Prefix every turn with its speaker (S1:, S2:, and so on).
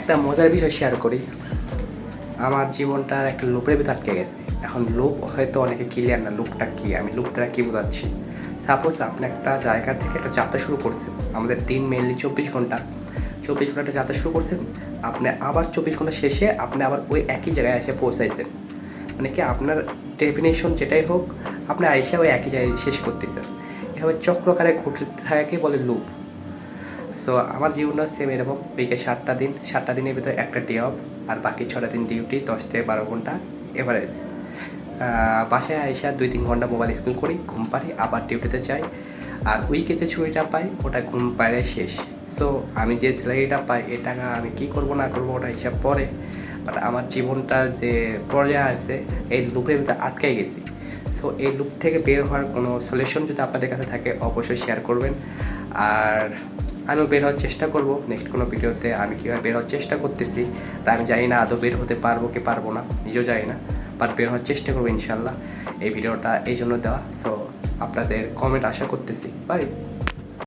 S1: একটা মজার বিষয় শেয়ার করি। আমার জীবনটার একটা লুপের ভিতর আটকে গেছে। এখন লুপ হয়তো অনেকে ক্লিয়ার না, লুপটা কী, আমি লুপ দ্বারা কী বোঝাচ্ছি। সাপোজ আপনি একটা জায়গা থেকে একটা যাত্রা শুরু করছেন, আমাদের দিন মেনলি 24 ঘন্টা, 24 ঘন্টা যাত্রা শুরু করছেন, আপনি আবার 24 ঘন্টা শেষে আপনি আবার ওই একই জায়গায় এসে পৌঁছাইছেন। মানে কি, আপনার ডেফিনেশন যেটাই হোক, আপনি আইসা ওই একই জায়গায় শেষ করতেছেন। এভাবে চক্রকারে ঘুরতে থাকাকে বলে লুপ। সো আমার জীবনটা সেম এরকম, উইকে 7টা দিন, 7টা দিনের ভিতরে একটা ডে অফ, আর বাকি 6টা দিন ডিউটি, 10 থেকে 12 ঘন্টা এভারেজ। বাসায় আইসা 2-3 ঘন্টা মোবাইল স্ক্রল করি, ঘুম পাড়ি, আবার ডিউটিতে যাই। আর উইকে যে ছুটিটা পাই ওটা ঘুম পাড়ে শেষ। সো আমি যে স্যালারিটা পাই এ টাকা আমি কী করবো না করবো ওটা হিসাব পরে, বাট আমার জীবনটার যে পর্যায়ে আছে এই লুপের ভিতরে আটকে গেছি। সো এই লুপ থেকে বের হওয়ার কোনো সলিউশন যদি আপনাদের কাছে থাকে অবশ্যই শেয়ার করবেন। আর আমিও বের হওয়ার চেষ্টা করব নেক্সট কোনো ভিডিওতে, আমি কীভাবে বের হওয়ার চেষ্টা করতেছি। তা আমি জানি না আদৌ বের হতে পারবো কি পারবো না, নিজেও জানি না, বাট বের হওয়ার চেষ্টা করবো ইনশাল্লাহ। এই ভিডিওটা এই জন্য দেওয়া। সো আপনাদের কমেন্ট আশা করতেছি। বাই।